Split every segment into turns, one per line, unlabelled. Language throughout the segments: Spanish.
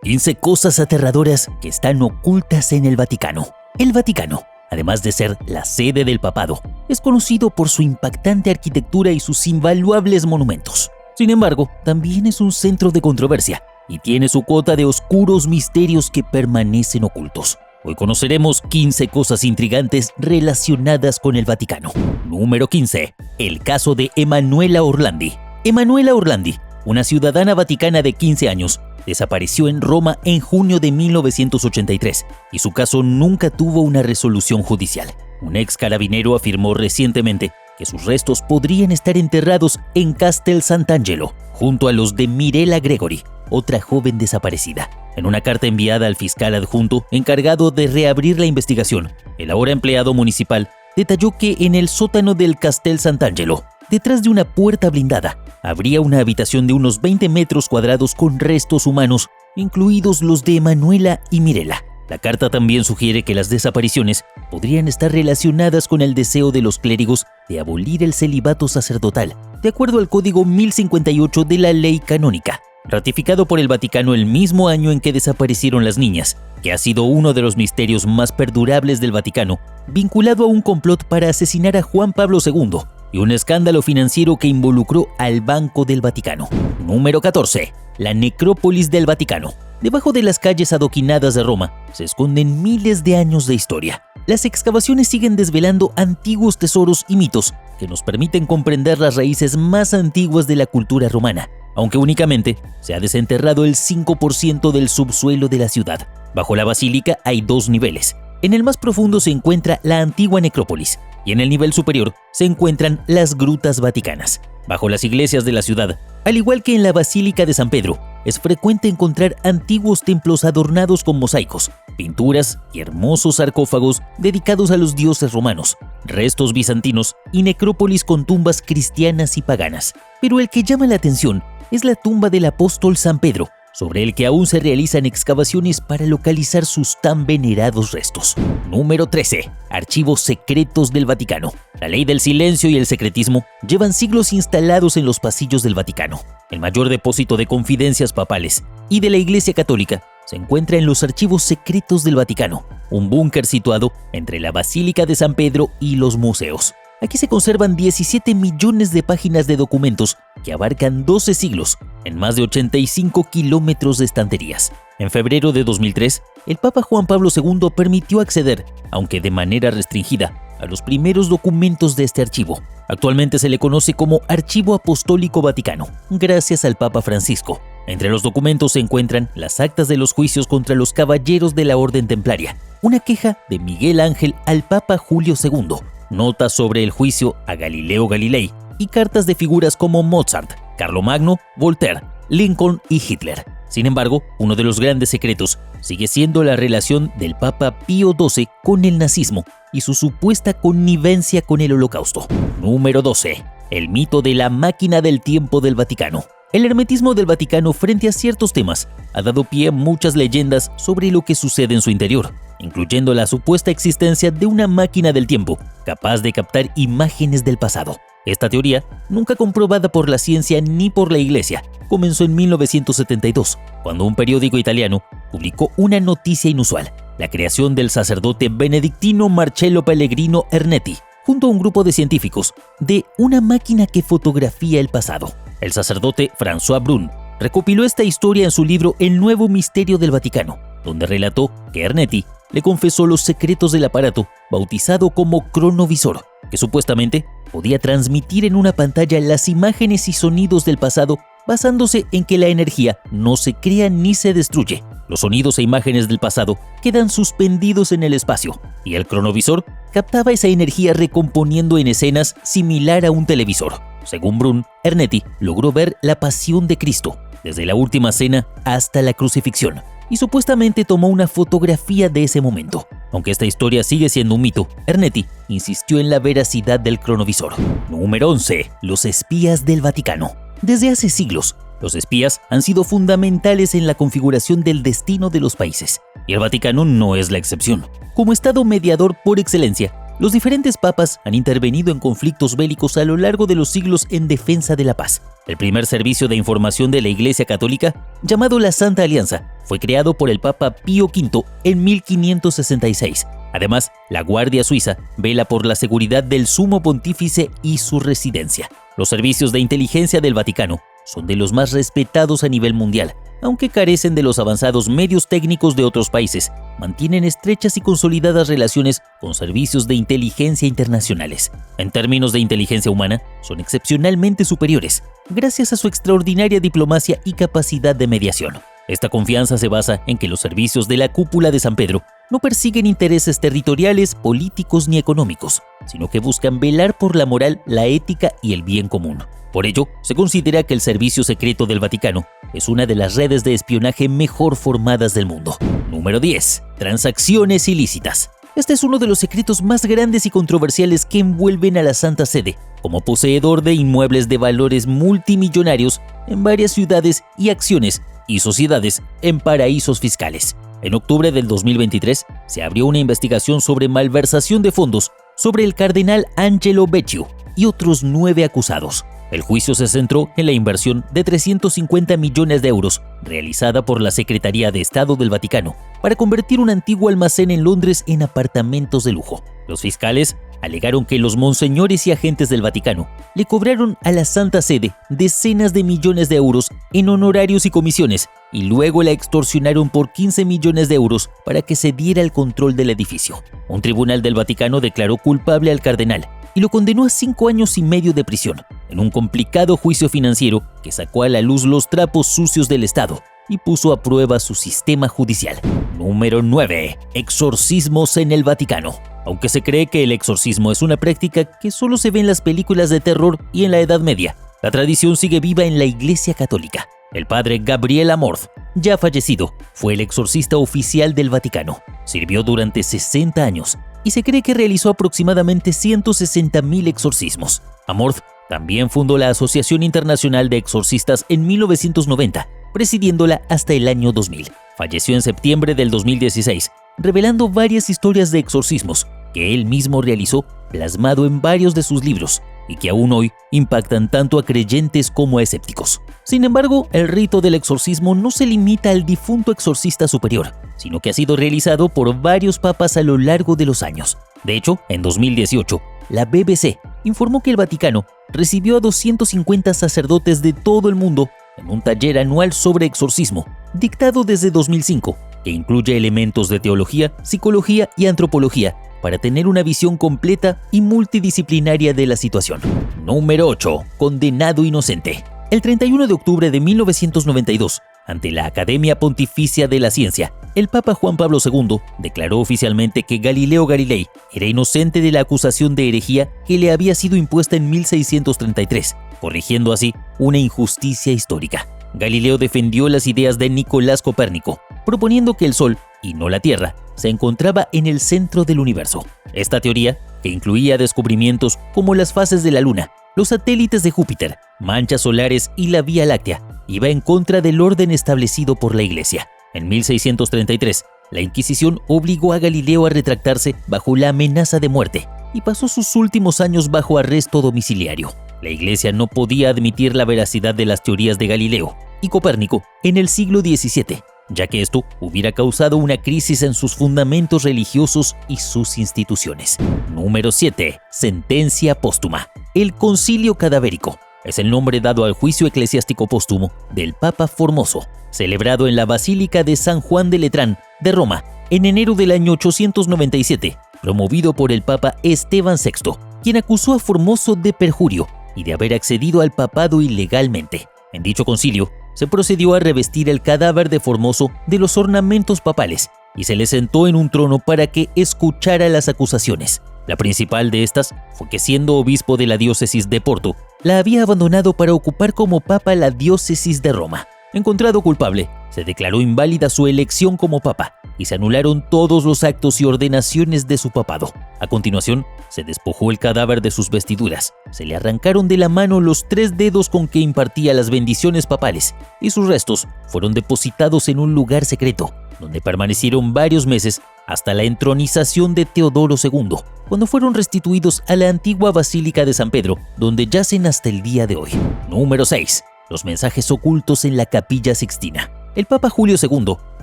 15 cosas aterradoras que están ocultas en el Vaticano. El Vaticano, además de ser la sede del papado, es conocido por su impactante arquitectura y sus invaluables monumentos. Sin embargo, también es un centro de controversia y tiene su cuota de oscuros misterios que permanecen ocultos. Hoy conoceremos 15 cosas intrigantes relacionadas con el Vaticano. Número 15. El caso de Emanuela Orlandi. Emanuela Orlandi, una ciudadana vaticana de 15 años, desapareció en Roma en junio de 1983 y su caso nunca tuvo una resolución judicial. Un ex carabinero afirmó recientemente que sus restos podrían estar enterrados en Castel Sant'Angelo, junto a los de Mirella Gregori, otra joven desaparecida. En una carta enviada al fiscal adjunto encargado de reabrir la investigación, el ahora empleado municipal detalló que en el sótano del Castel Sant'Angelo, detrás de una puerta blindada, habría una habitación de unos 20 metros cuadrados con restos humanos, incluidos los de Emanuela y Mirella. La carta también sugiere que las desapariciones podrían estar relacionadas con el deseo de los clérigos de abolir el celibato sacerdotal, de acuerdo al Código 1058 de la Ley Canónica, ratificado por el Vaticano el mismo año en que desaparecieron las niñas, que ha sido uno de los misterios más perdurables del Vaticano, vinculado a un complot para asesinar a Juan Pablo II y un escándalo financiero que involucró al Banco del Vaticano. Número 14. La necrópolis del Vaticano. Debajo de las calles adoquinadas de Roma se esconden miles de años de historia. Las excavaciones siguen desvelando antiguos tesoros y mitos que nos permiten comprender las raíces más antiguas de la cultura romana, aunque únicamente se ha desenterrado el 5% del subsuelo de la ciudad. Bajo la basílica hay 2 niveles. En el más profundo se encuentra la antigua necrópolis y en el nivel superior se encuentran las grutas vaticanas. Bajo las iglesias de la ciudad, al igual que en la Basílica de San Pedro, es frecuente encontrar antiguos templos adornados con mosaicos, pinturas y hermosos sarcófagos dedicados a los dioses romanos, restos bizantinos y necrópolis con tumbas cristianas y paganas. Pero el que llama la atención es la tumba del apóstol San Pedro, sobre el que aún se realizan excavaciones para localizar sus tan venerados restos. Número 13. Archivos secretos del Vaticano. La ley del silencio y el secretismo llevan siglos instalados en los pasillos del Vaticano. El mayor depósito de confidencias papales y de la Iglesia Católica se encuentra en los archivos secretos del Vaticano, un búnker situado entre la Basílica de San Pedro y los museos. Aquí se conservan 17 millones de páginas de documentos que abarcan 12 siglos en más de 85 kilómetros de estanterías. En febrero de 2003, el Papa Juan Pablo II permitió acceder, aunque de manera restringida, a los primeros documentos de este archivo. Actualmente se le conoce como Archivo Apostólico Vaticano, gracias al Papa Francisco. Entre los documentos se encuentran las actas de los juicios contra los caballeros de la Orden Templaria, una queja de Miguel Ángel al Papa Julio II, notas sobre el juicio a Galileo Galilei y cartas de figuras como Mozart, Carlomagno, Voltaire, Lincoln y Hitler. Sin embargo, uno de los grandes secretos sigue siendo la relación del Papa Pío XII con el nazismo y su supuesta connivencia con el Holocausto. Número 12. El mito de la máquina del tiempo del Vaticano. El hermetismo del Vaticano frente a ciertos temas ha dado pie a muchas leyendas sobre lo que sucede en su interior, incluyendo la supuesta existencia de una máquina del tiempo capaz de captar imágenes del pasado. Esta teoría, nunca comprobada por la ciencia ni por la Iglesia, comenzó en 1972, cuando un periódico italiano publicó una noticia inusual: la creación del sacerdote benedictino Marcello Pellegrino Ernetti, junto a un grupo de científicos, de una máquina que fotografía el pasado. El sacerdote François Brun recopiló esta historia en su libro El Nuevo Misterio del Vaticano, donde relató que Ernetti le confesó los secretos del aparato bautizado como cronovisor, que supuestamente podía transmitir en una pantalla las imágenes y sonidos del pasado basándose en que la energía no se crea ni se destruye. Los sonidos e imágenes del pasado quedan suspendidos en el espacio y el cronovisor captaba esa energía recomponiendo en escenas similar a un televisor. Según Brun, Ernetti logró ver la pasión de Cristo, desde la última cena hasta la crucifixión, y supuestamente tomó una fotografía de ese momento. Aunque esta historia sigue siendo un mito, Ernetti insistió en la veracidad del cronovisor. Número 11. Los espías del Vaticano. Desde hace siglos, los espías han sido fundamentales en la configuración del destino de los países, y el Vaticano no es la excepción. Como Estado mediador por excelencia, Los diferentes papas han intervenido en conflictos bélicos a lo largo de los siglos en defensa de la paz. El primer servicio de información de la Iglesia Católica, llamado la Santa Alianza, fue creado por el Papa Pío V en 1566. Además, la Guardia Suiza vela por la seguridad del Sumo Pontífice y su residencia. Los servicios de inteligencia del Vaticano son de los más respetados a nivel mundial. Aunque carecen de los avanzados medios técnicos de otros países, mantienen estrechas y consolidadas relaciones con servicios de inteligencia internacionales. En términos de inteligencia humana, son excepcionalmente superiores, gracias a su extraordinaria diplomacia y capacidad de mediación. Esta confianza se basa en que los servicios de la cúpula de San Pedro no persiguen intereses territoriales, políticos ni económicos, sino que buscan velar por la moral, la ética y el bien común. Por ello, se considera que el Servicio Secreto del Vaticano es una de las redes de espionaje mejor formadas del mundo. Número 10. Transacciones ilícitas. Este es uno de los secretos más grandes y controversiales que envuelven a la Santa Sede, como poseedor de inmuebles de valores multimillonarios en varias ciudades y acciones y sociedades en paraísos fiscales. En octubre del 2023 se abrió una investigación sobre malversación de fondos sobre el cardenal Angelo Becciu y otros 9 acusados. El juicio se centró en la inversión de 350 millones de euros realizada por la Secretaría de Estado del Vaticano para convertir un antiguo almacén en Londres en apartamentos de lujo. Los fiscales alegaron que los monseñores y agentes del Vaticano le cobraron a la Santa Sede decenas de millones de euros en honorarios y comisiones y luego la extorsionaron por 15 millones de euros para que se diera el control del edificio. Un tribunal del Vaticano declaró culpable al cardenal y lo condenó a 5 años y medio de prisión, en un complicado juicio financiero que sacó a la luz los trapos sucios del Estado y puso a prueba su sistema judicial. Número 9. Exorcismos en el Vaticano. Aunque se cree que el exorcismo es una práctica que solo se ve en las películas de terror y en la Edad Media, la tradición sigue viva en la Iglesia Católica. El padre Gabriel Amorth, ya fallecido, fue el exorcista oficial del Vaticano. Sirvió durante 60 años y se cree que realizó aproximadamente 160,000 exorcismos. Amorth también fundó la Asociación Internacional de Exorcistas en 1990, presidiéndola hasta el año 2000. Falleció en septiembre del 2016, revelando varias historias de exorcismos que él mismo realizó, plasmado en varios de sus libros, y que aún hoy impactan tanto a creyentes como a escépticos. Sin embargo, el rito del exorcismo no se limita al difunto exorcista superior, sino que ha sido realizado por varios papas a lo largo de los años. De hecho, en 2018, la BBC informó que el Vaticano recibió a 250 sacerdotes de todo el mundo en un taller anual sobre exorcismo, dictado desde 2005, que incluye elementos de teología, psicología y antropología, para tener una visión completa y multidisciplinaria de la situación. Número 8. Condenado inocente. El 31 de octubre de 1992, ante la Academia Pontificia de la Ciencia, el Papa Juan Pablo II declaró oficialmente que Galileo Galilei era inocente de la acusación de herejía que le había sido impuesta en 1633, corrigiendo así una injusticia histórica. Galileo defendió las ideas de Nicolás Copérnico, proponiendo que el Sol, y no la Tierra, se encontraba en el centro del universo. Esta teoría, que incluía descubrimientos como las fases de la Luna, los satélites de Júpiter, manchas solares y la Vía Láctea, iba en contra del orden establecido por la Iglesia. En 1633, la Inquisición obligó a Galileo a retractarse bajo la amenaza de muerte y pasó sus últimos años bajo arresto domiciliario. La Iglesia no podía admitir la veracidad de las teorías de Galileo y Copérnico en el siglo XVII, ya que esto hubiera causado una crisis en sus fundamentos religiosos y sus instituciones. Número 7. Sentencia póstuma. El Concilio Cadavérico es el nombre dado al juicio eclesiástico póstumo del Papa Formoso, celebrado en la Basílica de San Juan de Letrán de Roma en enero del año 897, promovido por el Papa Esteban VI, quien acusó a Formoso de perjurio y de haber accedido al papado ilegalmente. En dicho concilio, se procedió a revestir el cadáver de Formoso de los ornamentos papales y se le sentó en un trono para que escuchara las acusaciones. La principal de estas fue que, siendo obispo de la diócesis de Porto, la había abandonado para ocupar como papa la diócesis de Roma. Encontrado culpable, se declaró inválida su elección como papa y se anularon todos los actos y ordenaciones de su papado. A continuación, se despojó el cadáver de sus vestiduras, se le arrancaron de la mano los 3 dedos con que impartía las bendiciones papales y sus restos fueron depositados en un lugar secreto, donde permanecieron varios meses hasta la entronización de Teodoro II, cuando fueron restituidos a la antigua Basílica de San Pedro, donde yacen hasta el día de hoy. Número 6. Los mensajes ocultos en la Capilla Sixtina. El Papa Julio II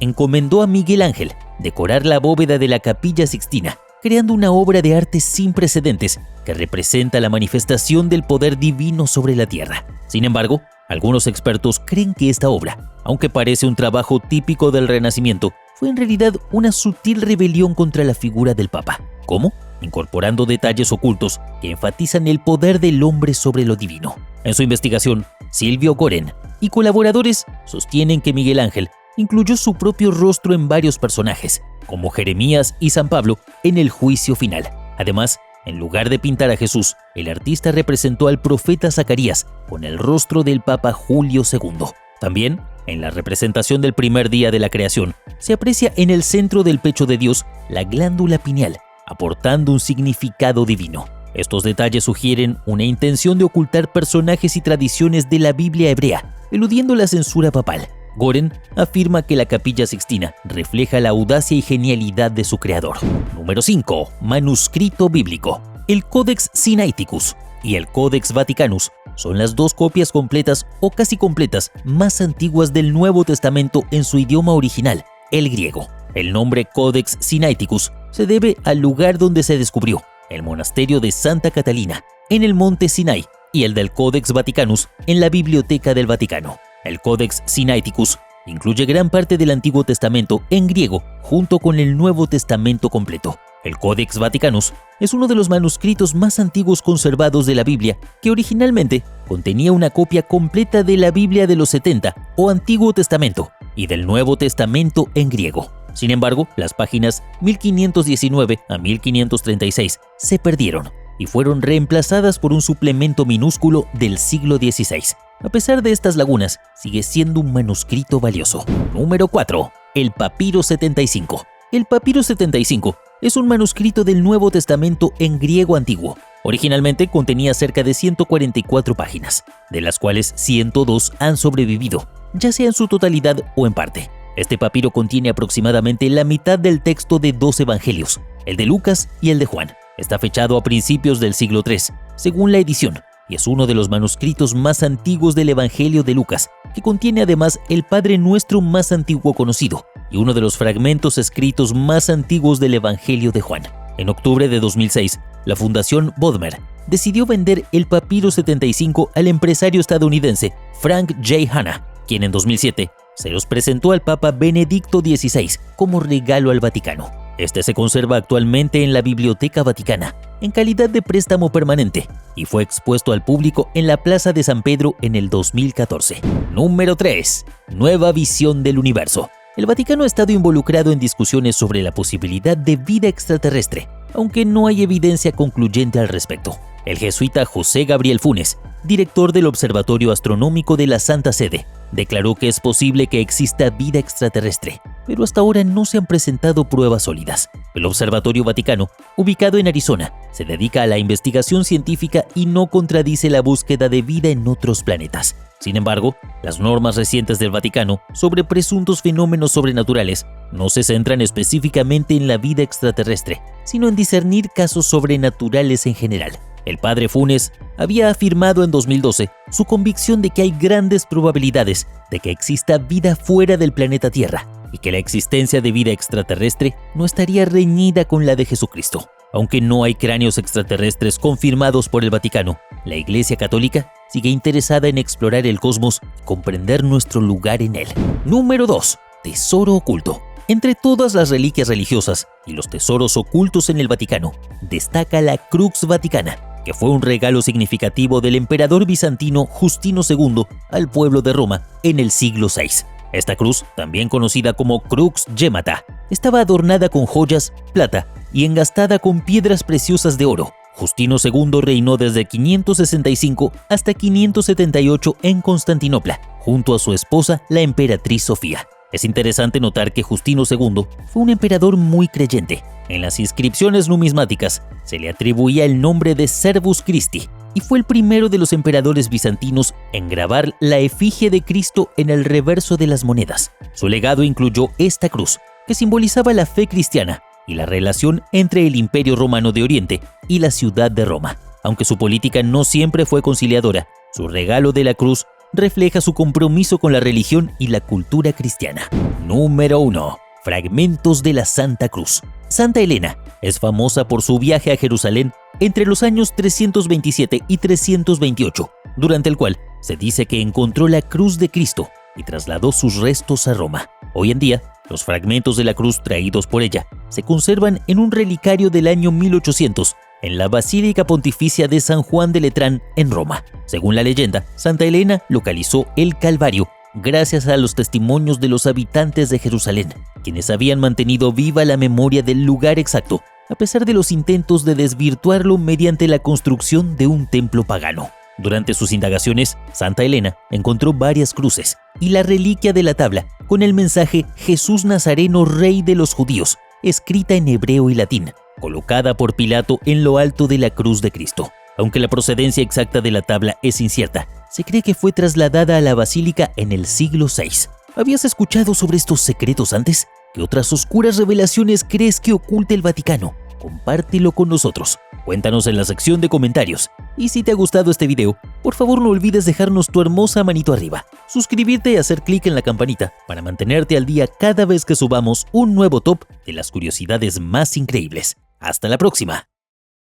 encomendó a Miguel Ángel decorar la bóveda de la Capilla Sixtina, creando una obra de arte sin precedentes que representa la manifestación del poder divino sobre la tierra. Sin embargo, algunos expertos creen que esta obra, aunque parece un trabajo típico del Renacimiento, fue en realidad una sutil rebelión contra la figura del Papa. ¿Cómo? Incorporando detalles ocultos que enfatizan el poder del hombre sobre lo divino. En su investigación, Silvio Goren y colaboradores sostienen que Miguel Ángel incluyó su propio rostro en varios personajes, como Jeremías y San Pablo, en el juicio final. Además, en lugar de pintar a Jesús, el artista representó al profeta Zacarías con el rostro del Papa Julio II. También, en la representación del primer día de la creación, se aprecia en el centro del pecho de Dios la glándula pineal, aportando un significado divino. Estos detalles sugieren una intención de ocultar personajes y tradiciones de la Biblia hebrea, eludiendo la censura papal. Goren afirma que la Capilla Sixtina refleja la audacia y genialidad de su creador. Número 5. Manuscrito bíblico. El Codex Sinaiticus y el Codex Vaticanus son las dos copias completas o casi completas más antiguas del Nuevo Testamento en su idioma original, el griego. El nombre Codex Sinaiticus se debe al lugar donde se descubrió, el monasterio de Santa Catalina, en el monte Sinai, y el del Codex Vaticanus en la Biblioteca del Vaticano. El Codex Sinaiticus incluye gran parte del Antiguo Testamento en griego junto con el Nuevo Testamento completo. El Codex Vaticanus es uno de los manuscritos más antiguos conservados de la Biblia, que originalmente contenía una copia completa de la Biblia de los 70 o Antiguo Testamento y del Nuevo Testamento en griego. Sin embargo, las páginas 1519 a 1536 se perdieron y fueron reemplazadas por un suplemento minúsculo del siglo XVI. A pesar de estas lagunas, sigue siendo un manuscrito valioso. Número 4. El Papiro 75. El Papiro 75 es un manuscrito del Nuevo Testamento en griego antiguo. Originalmente contenía cerca de 144 páginas, de las cuales 102 han sobrevivido, ya sea en su totalidad o en parte. Este papiro contiene aproximadamente la mitad del texto de 2 evangelios, el de Lucas y el de Juan. Está fechado a principios del siglo III, según la edición, y es uno de los manuscritos más antiguos del Evangelio de Lucas, que contiene además el Padre Nuestro más antiguo conocido y uno de los fragmentos escritos más antiguos del Evangelio de Juan. En octubre de 2006, la Fundación Bodmer decidió vender el Papiro 75 al empresario estadounidense Frank J. Hanna, quien en 2007 se los presentó al Papa Benedicto XVI como regalo al Vaticano. Este se conserva actualmente en la Biblioteca Vaticana, en calidad de préstamo permanente, y fue expuesto al público en la Plaza de San Pedro en el 2014. Número 3. Nueva visión del universo. El Vaticano ha estado involucrado en discusiones sobre la posibilidad de vida extraterrestre, aunque no hay evidencia concluyente al respecto. El jesuita José Gabriel Funes, director del Observatorio Astronómico de la Santa Sede, declaró que es posible que exista vida extraterrestre, pero hasta ahora no se han presentado pruebas sólidas. El Observatorio Vaticano, ubicado en Arizona, se dedica a la investigación científica y no contradice la búsqueda de vida en otros planetas. Sin embargo, las normas recientes del Vaticano sobre presuntos fenómenos sobrenaturales no se centran específicamente en la vida extraterrestre, sino en discernir casos sobrenaturales en general. El padre Funes había afirmado en 2012 su convicción de que hay grandes probabilidades de que exista vida fuera del planeta Tierra y que la existencia de vida extraterrestre no estaría reñida con la de Jesucristo. Aunque no hay cráneos extraterrestres confirmados por el Vaticano, la Iglesia Católica sigue interesada en explorar el cosmos y comprender nuestro lugar en él. Número 2. Tesoro oculto. Entre todas las reliquias religiosas y los tesoros ocultos en el Vaticano, destaca la Crux Vaticana, que fue un regalo significativo del emperador bizantino Justino II al pueblo de Roma en el siglo VI. Esta cruz, también conocida como Crux Gemata, estaba adornada con joyas, plata y engastada con piedras preciosas de oro. Justino II reinó desde 565 hasta 578 en Constantinopla, junto a su esposa, la emperatriz Sofía. Es interesante notar que Justino II fue un emperador muy creyente. En las inscripciones numismáticas se le atribuía el nombre de Servus Christi y fue el primero de los emperadores bizantinos en grabar la efigie de Cristo en el reverso de las monedas. Su legado incluyó esta cruz, que simbolizaba la fe cristiana y la relación entre el Imperio Romano de Oriente y la ciudad de Roma. Aunque su política no siempre fue conciliadora, su regalo de la cruz refleja su compromiso con la religión y la cultura cristiana. Número 1. Fragmentos de la Santa Cruz. Santa Elena es famosa por su viaje a Jerusalén entre los años 327 y 328, durante el cual se dice que encontró la cruz de Cristo y trasladó sus restos a Roma. Hoy en día, los fragmentos de la cruz traídos por ella se conservan en un relicario del año 1800 en la Basílica Pontificia de San Juan de Letrán en Roma. Según la leyenda, Santa Elena localizó el Calvario gracias a los testimonios de los habitantes de Jerusalén, quienes habían mantenido viva la memoria del lugar exacto, a pesar de los intentos de desvirtuarlo mediante la construcción de un templo pagano. Durante sus indagaciones, Santa Elena encontró varias cruces y la reliquia de la tabla con el mensaje Jesús Nazareno, Rey de los Judíos, escrita en hebreo y latín, colocada por Pilato en lo alto de la cruz de Cristo. Aunque la procedencia exacta de la tabla es incierta, se cree que fue trasladada a la basílica en el siglo VI. ¿Habías escuchado sobre estos secretos antes? ¿Qué otras oscuras revelaciones crees que oculta el Vaticano? Compártelo con nosotros. Cuéntanos en la sección de comentarios. Y si te ha gustado este video, por favor no olvides dejarnos tu hermosa manito arriba, suscribirte y hacer clic en la campanita para mantenerte al día cada vez que subamos un nuevo top de las curiosidades más increíbles. ¡Hasta la próxima!